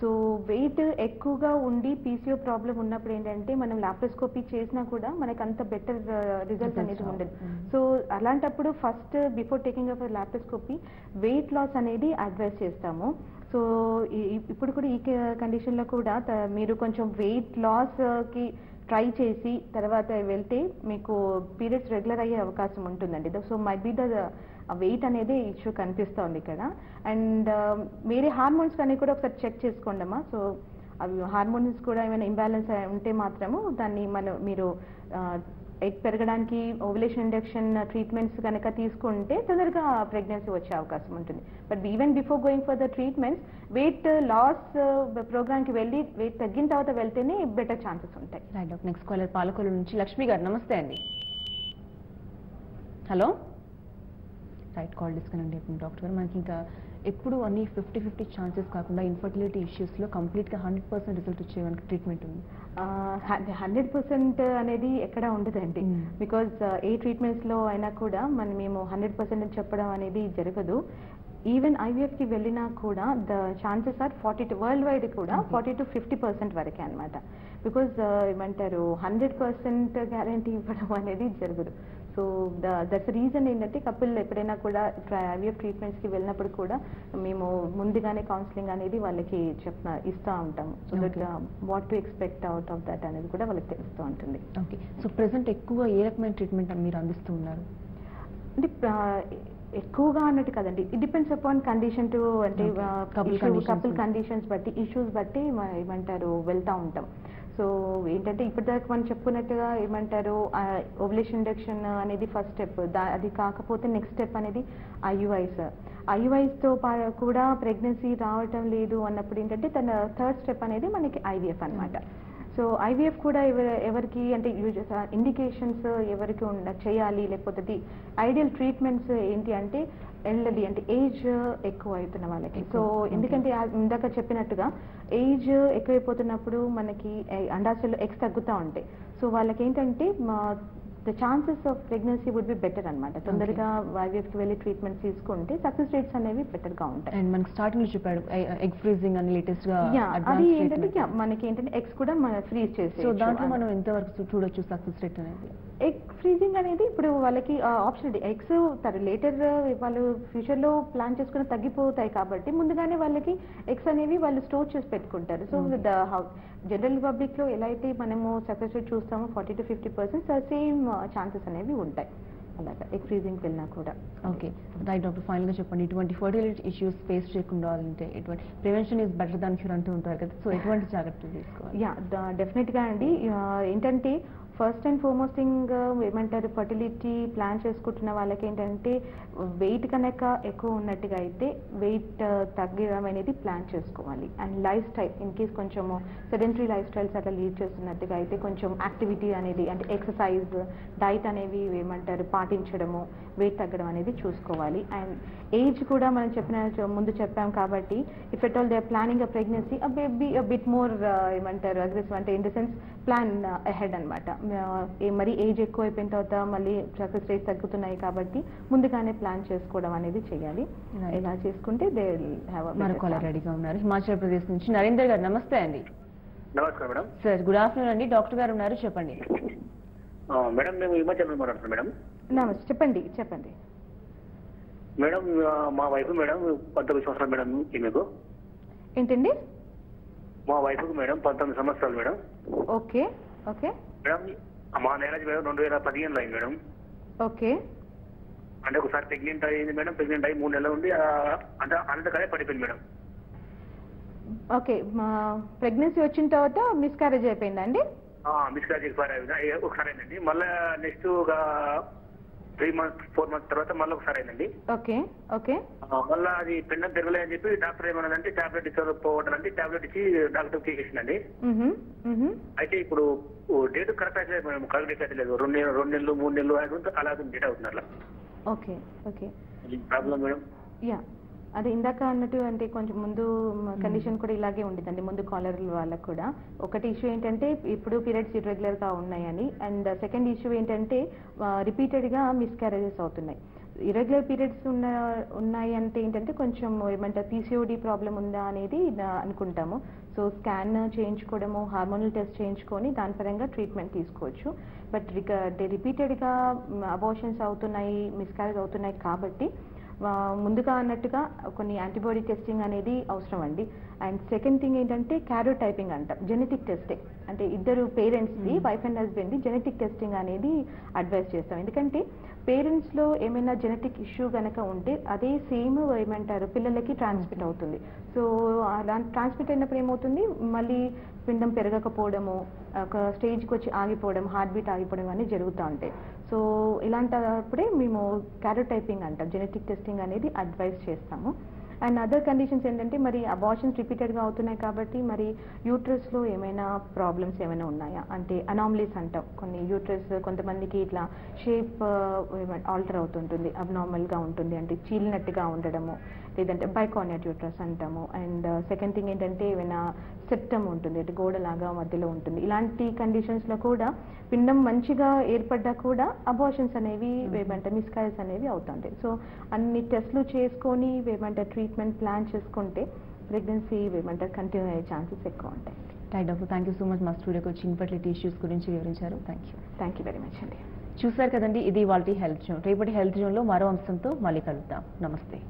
Speaker 2: సో వెయిట్ ఎక్కువగా ఉండి PCO ప్రాబ్లం ఉన్నప్పుడు ఏంటంటే మనం లాప్రోస్కోపీ చేసినా కూడా మనకు అంత బెటర్ రిజల్ట్ అనేది ఉండదు. సో అలాంటప్పుడు first before taking up laparoscopy weight loss అనేది అడ్వైస్ చేస్తాము. సో ఇప్పుడు కూడా ఈ కండిషన్లో కూడా మీరు కొంచెం వెయిట్ లాస్కి ట్రై చేసి తర్వాత వెళ్తే మీకు పీరియడ్స్ రెగ్యులర్ అయ్యే అవకాశం ఉంటుందండి. So might be the weight అనేది ఇష్యూ కనిపిస్తోంది ఇక్కడ. అండ్ వేరే హార్మోన్స్ అనేవి కూడా ఒకసారి చెక్ చేసుకోండి అమ్మా. సో అవి హార్మోన్స్ కూడా ఏమైనా ఇంబ్యాలెన్స్ ఉంటే మాత్రము దాన్ని మీరు ఎగ్ పెరగడానికి ఓవులేషన్ ఇండక్షన్ ట్రీట్మెంట్స్ కనుక తీసుకుంటే తొందరగా ప్రెగ్నెన్సీ వచ్చే అవకాశం ఉంటుంది. But even before going for the treatments weight loss ప్రోగ్రామ్కి వెళ్ళి వెయిట్ తగ్గిన తర్వాత వెళ్తేనే బెటర్ ఛాన్సెస్ ఉంటాయి.
Speaker 1: Right doctor, next caller Palakollu నుంచి లక్ష్మి గారు, నమస్తే అండి. హలో, రైట్ కాల్ డిస్కనెక్ట్ అయిపోయింది డాక్టర్ గారు. మనకి ఇంకా ఎప్పుడు అన్ని 50-50 ఛాన్సెస్ కాకుండా ఇన్ఫర్టిలిటీ ఇష్యూస్లో కంప్లీట్గా 100% రిజల్ట్ వచ్చే ట్రీట్మెంట్ ఉంది?
Speaker 2: 100% అనేది ఎక్కడ ఉండదండి. బికాజ్ ఏ ట్రీట్మెంట్స్లో అయినా కూడా మేము 100% చెప్పడం అనేది జరగదు. ఈవెన్ IVFకి వెళ్ళినా కూడా the chances are worldwide కూడా 40 to 50% వరకే అనమాట. బికాజ్ ఏమంటారు 100% గ్యారంటీ ఇవ్వడం అనేది జరగదు. సో దట్స్ రీజన్ ఏంటంటే కపుల్ ఎప్పుడైనా కూడా IVF ట్రీట్మెంట్స్కి వెళ్ళినప్పుడు కూడా మేము ముందుగానే కౌన్సిలింగ్ అనేది వాళ్ళకి ఇస్తూ ఉంటాము. So that what to expect out of that అనేది కూడా వాళ్ళకి తెలుస్తూ ఉంటుంది.
Speaker 1: ఓకే, సో ప్రెసెంట్ ఎక్కువ ఏ రకమైన ట్రీట్మెంట్ మీరు అందిస్తూ ఉన్నారు?
Speaker 2: అంటే ఎక్కువగా అన్నట్టు కదండి, it depends upon condition to అంటే కపుల్ కండిషన్స్ బట్టి ఇష్యూస్ బట్టి ఏమంటారు వెళ్తూ ఉంటాం. సో ఏంటంటే ఇప్పటిదాకా మనం చెప్పుకున్నట్టుగా ఏమంటారు ఓవులేషన్ ఇండక్షన్ అనేది ఫస్ట్ స్టెప్, అది కాకపోతే నెక్స్ట్ స్టెప్ అనేది ఐయుఐస్తో కూడా ప్రెగ్నెన్సీ రావటం లేదు అన్నప్పుడు ఏంటంటే తన థర్డ్ స్టెప్ అనేది మనకి IVF అన్నమాట. సో IVF కూడా ఎవరికి అంటే ఇండికేషన్స్ ఎవరికి చేయాలి, లేకపోతే ఐడియల్ ట్రీట్మెంట్స్ ఏంటి అంటే ఎల్డర్లీ అంటే ఏజ్ ఎక్కువ అవుతున్న వాళ్ళకి. సో ఎందుకంటే ఇందాక చెప్పినట్టుగా ఏజ్ ఎక్కువైపోతున్నప్పుడు మనకి అండాశయంలో ఎగ్స్ తగ్గుతూ ఉంటాయి. సో వాళ్ళకి ఏంటంటే the chances of pregnancy would be better అనమాట. తొందరగా IVFకి వెళ్ళి ట్రీట్మెంట్ తీసుకుంటే సక్సెస్ రేట్స్ అనేవి బెటర్గా ఉంటాయి.
Speaker 1: అండ్ మనకి స్టార్టింగ్ చెప్పాడు ఎగ్ ఫ్రీజింగ్ అని లేటెస్ట్ గా
Speaker 2: అది ఏంటంటే మనకి ఏంటంటే ఎగ్స్ కూడా మన ఫ్రీజ్ చేసి,
Speaker 1: సో దాంట్లో మనం ఎంతవరకు చూడొచ్చు సక్సెస్ రేట్ అనేది?
Speaker 2: ఎగ్ ఫ్రీజింగ్ అనేది ఇప్పుడు వాళ్ళకి ఆప్షన్, ఎగ్స్ లేటర్ వాళ్ళు ఫ్యూచర్లో ప్లాన్ చేసుకుని తగ్గిపోతాయి కాబట్టి ముందుగానే వాళ్ళకి ఎగ్స్ అనేవి వాళ్ళు స్టోర్ చేసి పెట్టుకుంటారు. సో జనరల్ పబ్లిక్లో ఎలా అయితే మనము సక్సెస్ రేట్ చూస్తామో 40 to 50% సేమ్ ఛాన్సెస్ అనేవి ఉంటాయి అలాగా ఎగ్ ఫ్రీజింగ్కి వెళ్ళినా కూడా.
Speaker 1: ఓకే రైట్ డాక్టర్, ఫైనల్గా చెప్పండి, ఇటువంటి ఫర్టిలిటీ ఇష్యూస్ ఫేస్ చేయకుండా ఉంటే ఎటువంటి prevention is better than cure అంటూ ఉంటారు కదా, సో ఎటువంటి జాగ్రత్తలు తీసుకోవాలి?
Speaker 2: డెఫినెట్గా అండి. ఏంటంటే ఫస్ట్ అండ్ ఫార్మోస్ట్ థింగ్ ఏమంటారు ఫర్టిలిటీ ప్లాన్ చేసుకుంటున్న వాళ్ళకి ఏంటంటే వెయిట్ కనుక ఎక్కువ ఉన్నట్టుగా అయితే వెయిట్ తగ్గడం అనేది ప్లాన్ చేసుకోవాలి. And life style in case కొంచెము సెడెంటరీ లైఫ్ స్టైల్స్ అట్లా లీడ్ చేస్తున్నట్టుగా అయితే కొంచెం యాక్టివిటీ అనేది అంటే ఎక్సర్సైజ్ డైట్ అనేవి ఏమంటారు పాటించడము, వెయిట్ తగ్గడం అనేది చూసుకోవాలి. అండ్ ఏజ్ కూడా మనం ముందు చెప్పాం కాబట్టి if at all they are planning a pregnancy bit more ఏమంటారు అగ్రెసివ్ అంటే in the sense plan ahead అనమాట. మరి ఏజ్ ఎక్కువ అయిపోయిన తర్వాత మళ్ళీ సక్సెస్ రేట్స్ తగ్గుతున్నాయి కాబట్టి ముందుగానే ప్లాన్ చేసుకోవడం అనేది చేయాలి. ఇలా చేసుకుంటే దే హ్యావ్
Speaker 1: మరో కాలర్ రెడీగా ఉన్నారు హిమాచల్ ప్రదేశ్ నుంచి. నరేందర్ గారు నమస్తే అండి.
Speaker 7: నమస్కారం మేడం.
Speaker 1: సార్ గుడ్ ఆఫ్టర్నూన్ అండి, డాక్టర్ గారు ఉన్నారు, చెప్పండి.
Speaker 7: మేడం మేము హిమాచల్ నుంచి మాట్లాడుతున్నాం మేడం.
Speaker 2: నమస్తే, చెప్పండి
Speaker 7: మేడం. మా వైఫ్ మేడం 19 సంవత్సరాలు మేడం. మీకు
Speaker 2: ఏంటండి?
Speaker 7: మా వైఫ్కు మేడం 19 సంవత్సరాలు మేడం.
Speaker 2: ఓకే
Speaker 7: మేడం మా మ్యారేజ్ మేడం 2015లో అయింది మేడం.
Speaker 2: ఓకే.
Speaker 7: అంటే ఒకసారి ప్రెగ్నెంట్ అయింది మేడం. ప్రెగ్నెంట్ అయ్యి 3 నెలలు ఉండి అంటే అనంతకాలే పడిపోయింది మేడం.
Speaker 2: ఓకే, ప్రెగ్నెన్సీ వచ్చిన తర్వాత మిస్క్యారేజ్ అయిపోయిందండి?
Speaker 7: మిస్క్యారేజ్ ఒకసారి అయిందండి. మళ్ళీ నెక్స్ట్ ఒక 3 months 4 months తర్వాత మళ్ళీ ఒకసారి అయిందండి.
Speaker 2: ఓకే.
Speaker 7: మళ్ళీ అది పెండం తిరగలే అని చెప్పి డాక్టర్ ఏమన్నదంటే టాబ్లెట్ ఇచ్చి టాబ్లెట్ ఇచ్చి డాక్టర్ చేసిందండి. అయితే ఇప్పుడు డేట్ కరెక్ట్ అయితే కరెక్ట్ డేట్ అయితే లేదు. 2 నెలలు 3 నెలలు అలా డేట్ అవుతుంది అట్లా.
Speaker 2: Okay
Speaker 7: problem madam.
Speaker 2: అదే ఇందాక అన్నట్టు అంటే కొంచెం ముందు కండిషన్ కూడా ఇలాగే ఉండేదండి ముందు కాలర్ వాళ్ళకు కూడా. ఒకటి ఇష్యూ ఏంటంటే ఇప్పుడు పీరియడ్స్ ఇర్రెగ్యులర్గా ఉన్నాయని, అండ్ సెకండ్ ఇష్యూ ఏంటంటే రిపీటెడ్గా మిస్క్యారేజెస్ అవుతున్నాయి. ఇర్రెగ్యులర్ పీరియడ్స్ ఉన్నాయి అంటే ఏంటంటే కొంచెం ఏమంటారు PCOD ప్రాబ్లం ఉందా అనేది అనుకుంటాము. సో స్కాన్ చేయించుకోవడము, హార్మోనల్ టెస్ట్ చేయించుకొని దాని పరంగా ట్రీట్మెంట్ తీసుకోవచ్చు. బట్ రిపీటెడ్గా అబార్షన్స్ అవుతున్నాయి, మిస్క్యారేజ్ అవుతున్నాయి కాబట్టి ముందుగా అన్నట్టుగా కొన్ని యాంటీబాడీ టెస్టింగ్ అనేది అవసరం అండి. అండ్ సెకండ్ థింగ్ ఏంటంటే క్యారోటైపింగ్ అంటాం, జెనెటిక్ టెస్టింగ్ అంటే ఇద్దరు పేరెంట్స్ది వైఫ్ అండ్ హస్బెండ్ది జెనెటిక్ టెస్టింగ్ అనేది అడ్వైస్ చేస్తాం. ఎందుకంటే పేరెంట్స్లో ఏమైనా జెనెటిక్ ఇష్యూ కనుక ఉంటే అదే సేమ్ ఏమంటారు పిల్లలకి ట్రాన్స్మిట్ అవుతుంది. సో అలా ట్రాన్స్మిట్ అయినప్పుడు ఏమవుతుంది, మళ్ళీ పిండం పెరగకపోవడము, ఒక స్టేజ్కి వచ్చి ఆగిపోవడం, హార్ట్ బీట్ ఆగిపోవడం అనేది జరుగుతూ ఉంటాయి. సో ఇలాంటప్పుడే మేము క్యారోటైపింగ్ అంటాం, జెనెటిక్ టెస్టింగ్ అనేది అడ్వైస్ చేస్తాము. అండ్ అదర్ కండిషన్స్ ఏంటంటే మరి అబార్షన్స్ రిపీటెడ్గా అవుతున్నాయి కాబట్టి మరి యూట్రస్లో ఏమైనా ప్రాబ్లమ్స్ ఏమైనా ఉన్నాయా అంటే అనామలీస్ అంటాం. కొన్ని యూట్రస్ కొంతమందికి ఇట్లా షేప్ ఆల్టర్ అవుతుంటుంది, అబ్నార్మల్గా ఉంటుంది, అంటే చీలినట్టుగా ఉండడము, లేదంటే బైకార్నియట్ యూట్రస్ అంటాము. అండ్ సెకండ్ థింగ్ ఏంటంటే ఏమైనా సెప్టమ్ ఉంటుంది, అంటే గోడలాగా మధ్యలో ఉంటుంది. ఇలాంటి కండిషన్స్లో కూడా పిండం మంచిగా ఏర్పడ్డా కూడా అబార్షన్స్ అనేవి ఏమంటే మిస్క్యారేజ్ అనేవి అవుతుంటాయి. సో అన్ని టెస్ట్లు చేసుకొని ఏమంటే ట్రీట్మెంట్ ప్లాన్ చేసుకుంటే ప్రెగ్నెన్సీ ఏమంటే కంటిన్యూ అయ్యే ఛాన్సెస్ ఎక్కువ ఉంటాయి.
Speaker 1: Right doctor, thank you so much మా స్టూడియోకి వచ్చి ఇన్ఫర్టిలిటీ ఇష్యూస్ గురించి వివరించారు. థ్యాంక్ యూ
Speaker 2: వెరీ మచ్ అండి.
Speaker 1: చూసారు కదండి, ఇది వాళ్ళ హెల్త్ జోన్. రేపటి హెల్త్ జోన్లో మరో అంశంతో మళ్ళీ కలుద్దాం. నమస్తే.